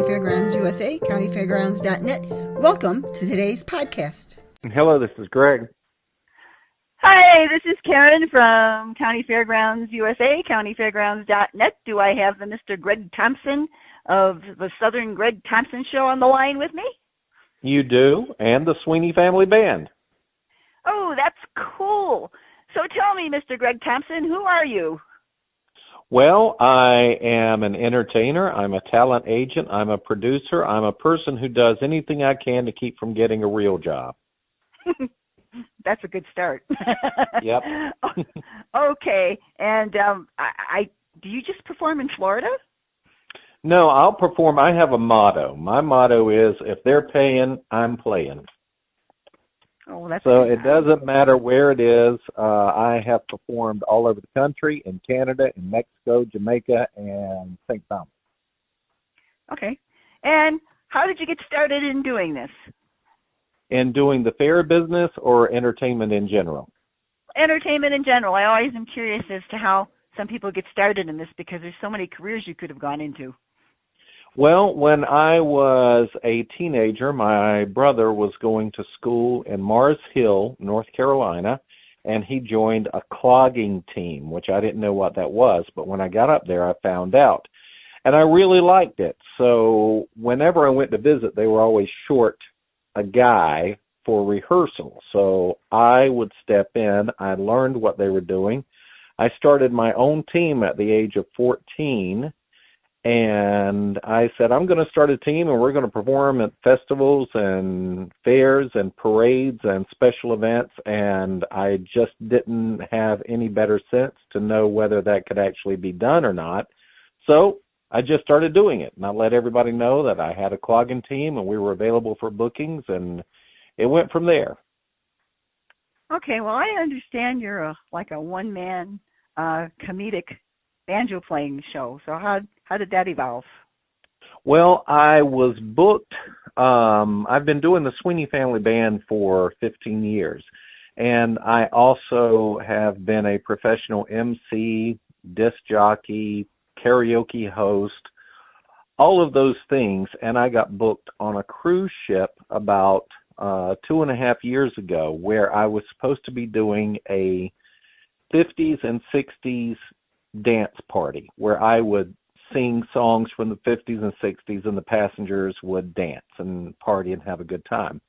Fairgrounds USA, countyfairgrounds.net. Welcome to today's podcast. Hello, this is Greg. Hi, this is Karen from County Fairgrounds USA, countyfairgrounds.net. Do I have the Mr. Greg Thompson of the Southern Greg Thompson Show on the line with me? You do, and the Sweeney Family Band. Oh, that's cool. So tell me, Mr. Greg Thompson, who are you? Well, I am an entertainer. I'm a talent agent. I'm a producer. I'm a person who does anything I can to keep from getting a real job. That's a good start. Yep. Okay. And do you just perform in Florida? No, I'll perform. I have a motto. My motto is, if they're paying, I'm playing. Oh, that's so it doesn't matter where it is. I have performed all over the country, in Canada, in Mexico, Jamaica, and St. Thomas. Okay. And how did you get started in doing this? In doing the fair business or entertainment in general? Entertainment in general. I always am curious as to how some people get started in this because there's so many careers you could have gone into. Well, when I was a teenager, my brother was going to school in Mars Hill, North Carolina, and he joined a clogging team, which I didn't know what that was, but when I got up there, I found out. And I really liked it. So whenever I went to visit, they were always short a guy for rehearsal. So I would step in. I learned what they were doing. I started my own team at the age of 14. And I said, I'm going to start a team and we're going to perform at festivals and fairs and parades and special events. And I just didn't have any better sense to know whether that could actually be done or not. So I just started doing it. And I let everybody know that I had a clogging team and we were available for bookings. And it went from there. Okay, well, I understand you're like a one-man comedic banjo playing show. So how did that evolve? Well, I was booked. I've been doing the Sweeney Family Band for 15 years. And I also have been a professional MC, disc jockey, karaoke host, all of those things. And I got booked on a cruise ship about 2.5 years ago where I was supposed to be doing a 50s and 60s dance party where I would sing songs from the 50s and 60s and the passengers would dance and party and have a good time.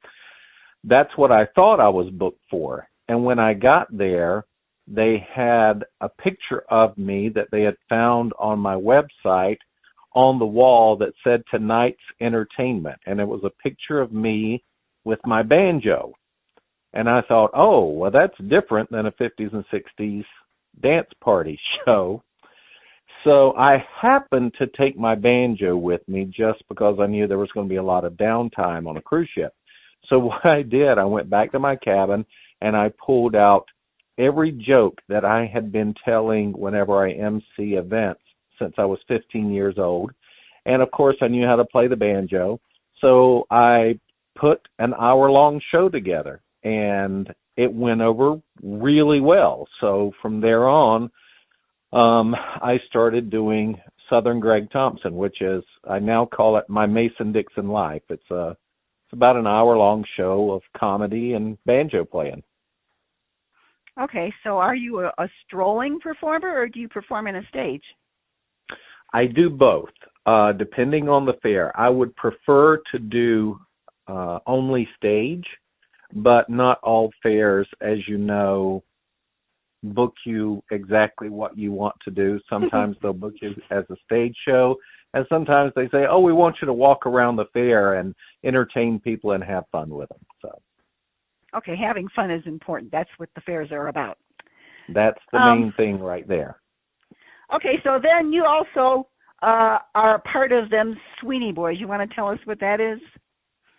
That's what I thought I was booked for. And when I got there, they had a picture of me that they had found on my website on the wall that said tonight's entertainment. And it was a picture of me with my banjo. And I thought, oh, well, that's different than a 50s and 60s dance party show. So I happened to take my banjo with me just because I knew there was going to be a lot of downtime on a cruise ship. So what I did, I went back to my cabin and I pulled out every joke that I had been telling whenever I MC events since I was 15 years old. And of course I knew how to play the banjo. So I put an hour-long show together and it went over really well. So from there on, I started doing Southern Greg Thompson, which is, I now call it my Mason-Dixon life. It's about an hour-long show of comedy and banjo playing. Okay, so are you a strolling performer or do you perform on a stage? I do both, depending on the fair. I would prefer to do only stage, but not all fairs, as you know, book you exactly what you want to do. Sometimes they'll book you as a stage show, and sometimes they say, oh, we want you to walk around the fair and entertain people and have fun with them. So, okay, having fun is important. That's what the fairs are about. That's the main thing right there. Okay, so then you also are part of them Sweeney Boys. You want to tell us what that is?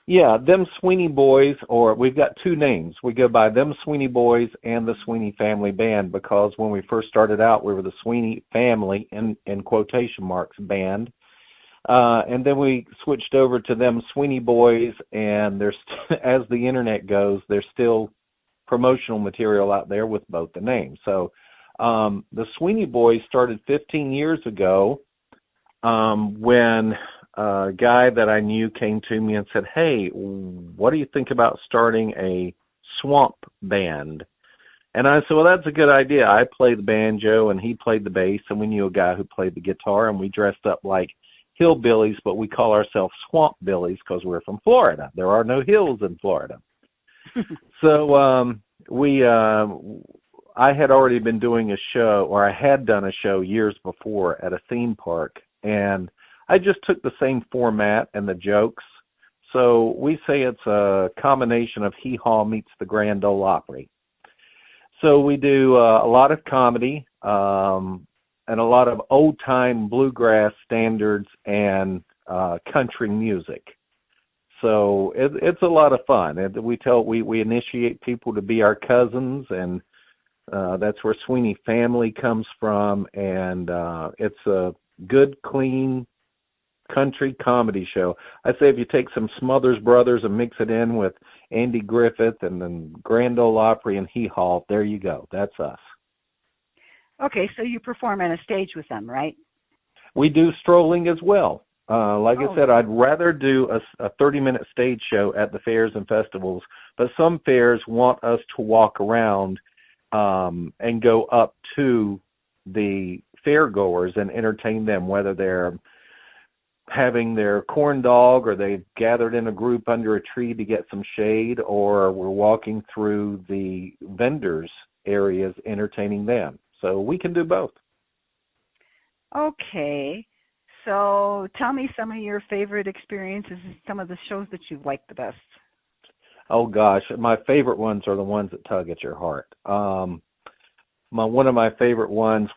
Yeah, them Sweeney Boys, or we've got two names. We go by them Sweeney Boys and the Sweeney Family Band because when we first started out, we were the Sweeney Family, in quotation marks, band. And then we switched over to them Sweeney Boys, and there's, as the internet goes, there's still promotional material out there with both the names. So the Sweeney Boys started 15 years ago when guy that I knew came to me and said, "Hey, what do you think about starting a swamp band?" And I said, "Well, that's a good idea." I played the banjo and he played the bass, and we knew a guy who played the guitar, and we dressed up like hillbillies, but we call ourselves swamp billies because we're from Florida. There are no hills in Florida. So I had already been doing a show, or I had done a show years before at a theme park, and I just took the same format and the jokes. So we say it's a combination of Hee Haw meets the Grand Ole Opry. So we do a lot of comedy and a lot of old-time bluegrass standards and country music. So it's a lot of fun. We initiate people to be our cousins, and that's where Sweeney family comes from. And it's a good, clean country comedy show. I say if you take some Smothers Brothers and mix it in with Andy Griffith and then Grand Ole Opry and Hee Haw, there you go. That's us. Okay, so you perform on a stage with them, right? We do strolling as well. I said, I'd rather do a 30-minute stage show at the fairs and festivals, but some fairs want us to walk around and go up to the fairgoers and entertain them, whether they're having their corn dog or they've gathered in a group under a tree to get some shade, or we're walking through the vendors areas entertaining them. So we can do both. Okay. So tell me some of your favorite experiences, some of the shows that you've liked the best. Oh, gosh. My favorite ones are the ones that tug at your heart. One of my favorite ones,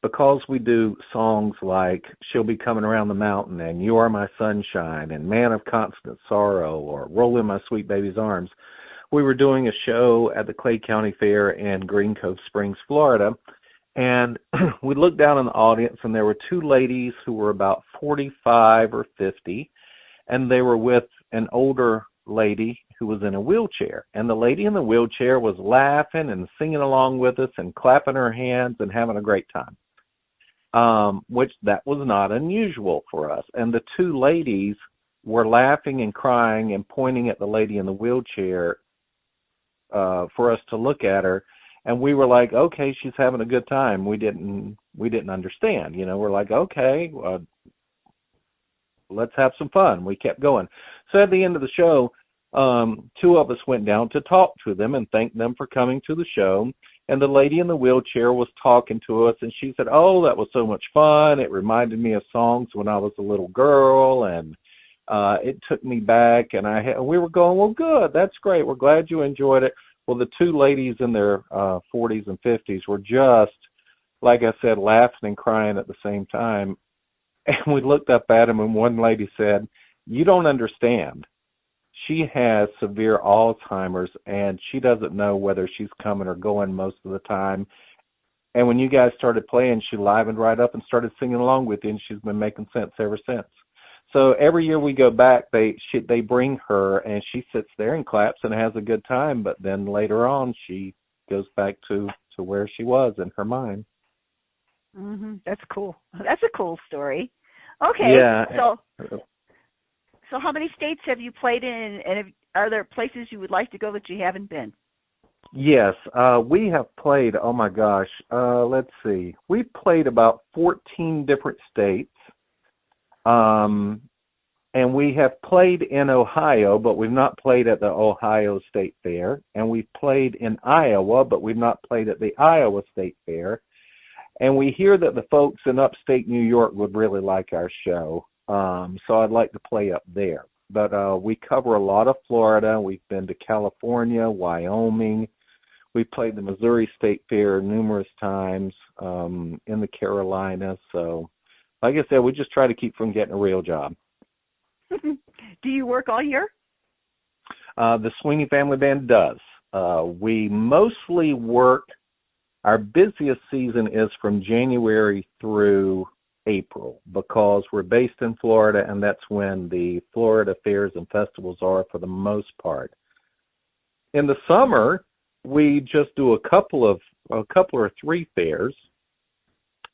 because we do songs like She'll Be Coming Around the Mountain and You Are My Sunshine and Man of Constant Sorrow or Roll in My Sweet Baby's Arms, we were doing a show at the Clay County Fair in Green Cove Springs, Florida, and we looked down in the audience and there were two ladies who were about 45 or 50, and they were with an older lady who was in a wheelchair, and the lady in the wheelchair was laughing and singing along with us and clapping her hands and having a great time, which that was not unusual for us. And the two ladies were laughing and crying and pointing at the lady in the wheelchair for us to look at her, and we were like, okay, she's having a good time. We didn't understand, we're like, okay, let's have some fun. We kept going. So at the end of the show, two of us went down to talk to them and thank them for coming to the show. And the lady in the wheelchair was talking to us, and she said, "Oh, that was so much fun. It reminded me of songs when I was a little girl, and it took me back." And we were going, "Well, good. That's great. We're glad you enjoyed it." Well, the two ladies in their 40s and 50s were just, like I said, laughing and crying at the same time. And we looked up at them, and one lady said, "You don't understand. She has severe Alzheimer's, and she doesn't know whether she's coming or going most of the time. And when you guys started playing, she livened right up and started singing along with you, and she's been making sense ever since." So every year we go back, they bring her, and she sits there and claps and has a good time. But then later on, she goes back to where she was in her mind. Mm-hmm. That's cool. That's a cool story. Okay. Yeah. So how many states have you played in, and are there places you would like to go that you haven't been? Yes, we have played, oh my gosh, let's see. We've played about 14 different states, and we have played in Ohio, but we've not played at the Ohio State Fair, and we've played in Iowa, but we've not played at the Iowa State Fair, and we hear that the folks in upstate New York would really like our show. So I'd like to play up there. But we cover a lot of Florida. We've been to California, Wyoming. We've played the Missouri State Fair numerous times, in the Carolinas. So, like I said, we just try to keep from getting a real job. Do you work all year? The Sweeney Family Band does. We mostly work, our busiest season is from January through April, because we're based in Florida, and that's when the Florida fairs and festivals are for the most part. In the summer, we just do a couple or three fairs.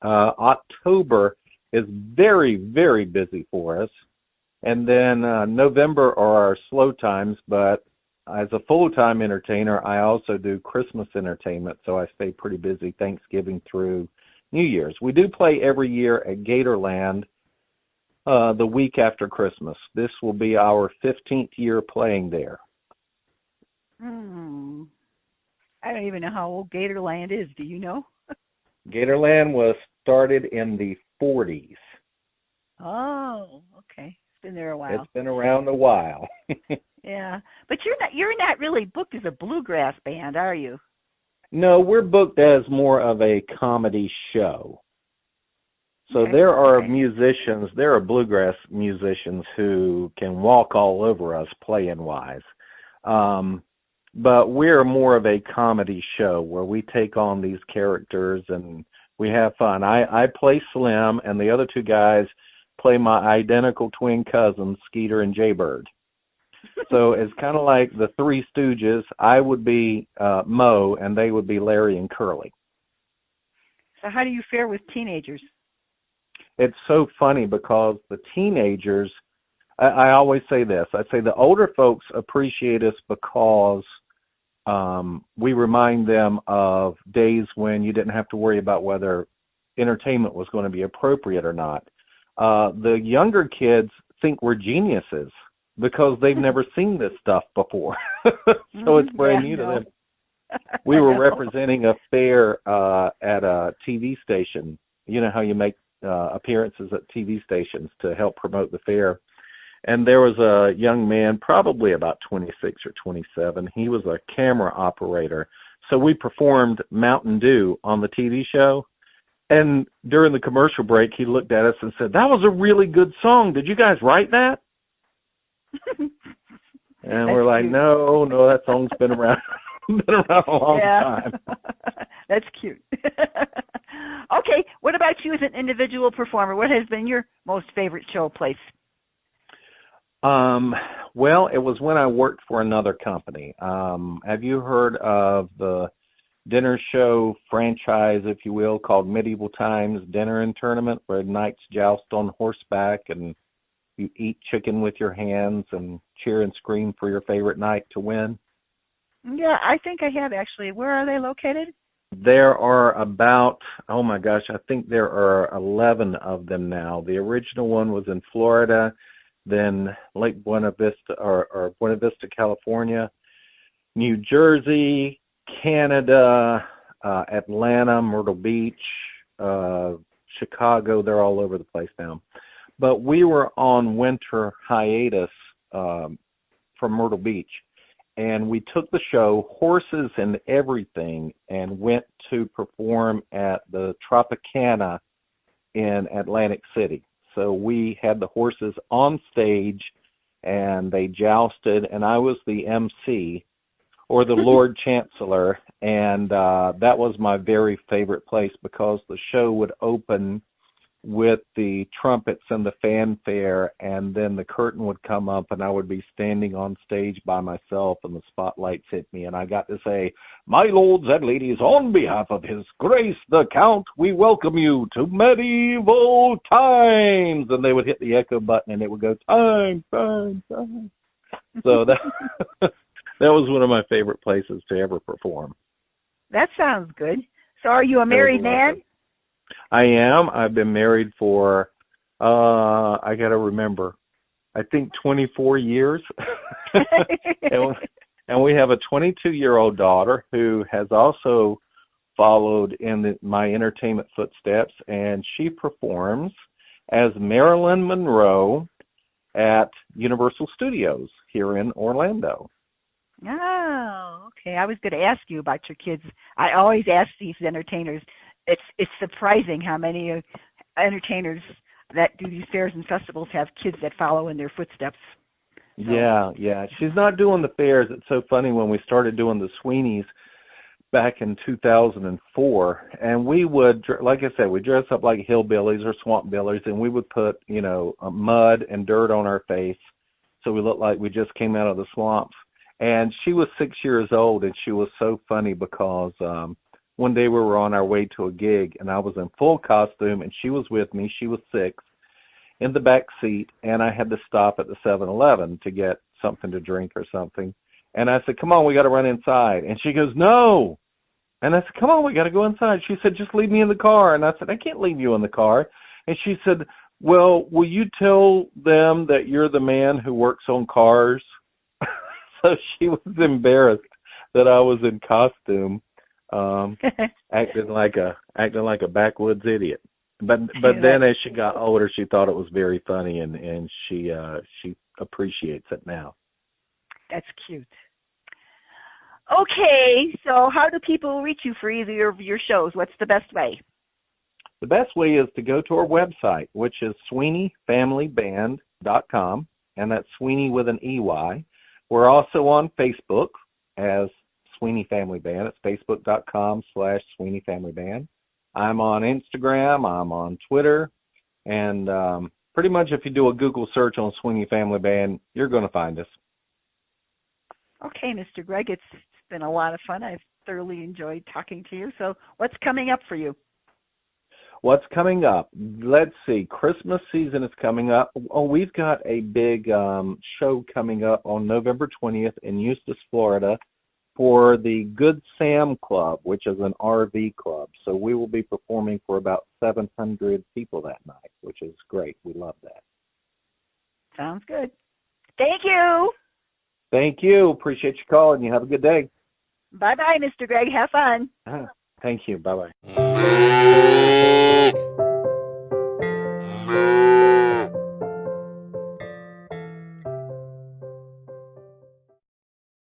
October is very, very busy for us. And then November are our slow times, but as a full-time entertainer, I also do Christmas entertainment, so I stay pretty busy Thanksgiving through New Year's. We do play every year at Gatorland the week after Christmas. This will be our 15th year playing there. I don't even know how old Gatorland is. Do you know? Gatorland was started in the 40s. Oh, okay. It's been there a while. It's been around a while. Yeah, but you're not really booked as a bluegrass band, are you? No, we're booked as more of a comedy show. So there are musicians, there are bluegrass musicians who can walk all over us playing wise. But we're more of a comedy show where we take on these characters and we have fun. I play Slim, and the other two guys play my identical twin cousins, Skeeter and Jaybird. So it's kind of like the Three Stooges. I would be Mo, and they would be Larry and Curly. So how do you fare with teenagers? It's so funny because the teenagers, I always say this. I say the older folks appreciate us because we remind them of days when you didn't have to worry about whether entertainment was going to be appropriate or not. The younger kids think we're geniuses because they've never seen this stuff before. So it's brand new to them. We were representing a fair at a TV station. You know how you make appearances at TV stations to help promote the fair. And there was a young man, probably about 26 or 27. He was a camera operator. So we performed Mountain Dew on the TV show. And during the commercial break, he looked at us and said, "That was a really good song. Did you guys write that?" And we're like, cute. No, that song's been around a long time. That's cute. Okay, what about you as an individual performer? What has been your most favorite show place? Well, it was when I worked for another company. Have you heard of the dinner show franchise, if you will, called Medieval Times Dinner and Tournament, where knights joust on horseback and you eat chicken with your hands and cheer and scream for your favorite knight to win? Yeah, I think I have actually. Where are they located? There are about, oh my gosh, I think there are 11 of them now. The original one was in Florida, then Lake Buena Vista, or Buena Vista, California, New Jersey, Canada, Atlanta, Myrtle Beach, Chicago. They're all over the place now. But we were on winter hiatus from Myrtle Beach, and we took the show, horses and everything, and went to perform at the Tropicana in Atlantic City. So we had the horses on stage, and they jousted, and I was the MC, or the Lord Chancellor, and that was my very favorite place because the show would open with the trumpets and the fanfare, and then the curtain would come up, and I would be standing on stage by myself, and the spotlights hit me, and I got to say, "My lords and ladies, on behalf of His Grace the Count, we welcome you to medieval times," and they would hit the echo button, and it would go, "Time, time, time." So that that was one of my favorite places to ever perform. That sounds good. So are you a married man? I am. I've been married for, I got to remember, I think 24 years. and we have a 22-year-old daughter who has also followed in my entertainment footsteps, and she performs as Marilyn Monroe at Universal Studios here in Orlando. Oh, okay. I was going to ask you about your kids. I always ask these entertainers. It's surprising how many entertainers that do these fairs and festivals have kids that follow in their footsteps. So. Yeah. She's not doing the fairs. It's so funny when we started doing the Sweeneys back in 2004, and we would, like I said, we dress up like hillbillies or swamp billies, and we would put, mud and dirt on our face so we looked like we just came out of the swamps. And she was 6 years old, and she was so funny because one day we were on our way to a gig, and I was in full costume, and she was with me. She was 6. in the back seat, and I had to stop at the 7-Eleven to get something to drink or something. And I said, come on, we got to run inside. And she goes, no. And I said, come on, we got to go inside. She said, just leave me in the car. And I said, I can't leave you in the car. And she said, well, will you tell them that you're the man who works on cars? So she was embarrassed that I was in costume, acting like a backwoods idiot. But then as she got older, she thought it was very funny, and she appreciates it now. That's cute. Okay, so how do people reach you for either of your shows? What's the best way? The best way is to go to our website, which is SweeneyFamilyBand.com, and that's Sweeney with an EY. We're also on Facebook as Sweeney Family Band. It's Facebook.com/Sweeney Family Band. I'm on Instagram. I'm on Twitter. And pretty much if you do a Google search on Sweeney Family Band, you're going to find us. Okay, Mr. Greg, it's been a lot of fun. I've thoroughly enjoyed talking to you. So what's coming up for you? What's coming up? Let's see. Christmas season is coming up. Oh, we've got a big show coming up on November 20th in Eustis, Florida for the Good Sam Club, which is an RV club. So we will be performing for about 700 people that night, which is great. We love that. Sounds good. Thank you. Thank you. Appreciate you calling. You have a good day. Bye-bye, Mr. Greg. Have fun. Thank you. Bye-bye.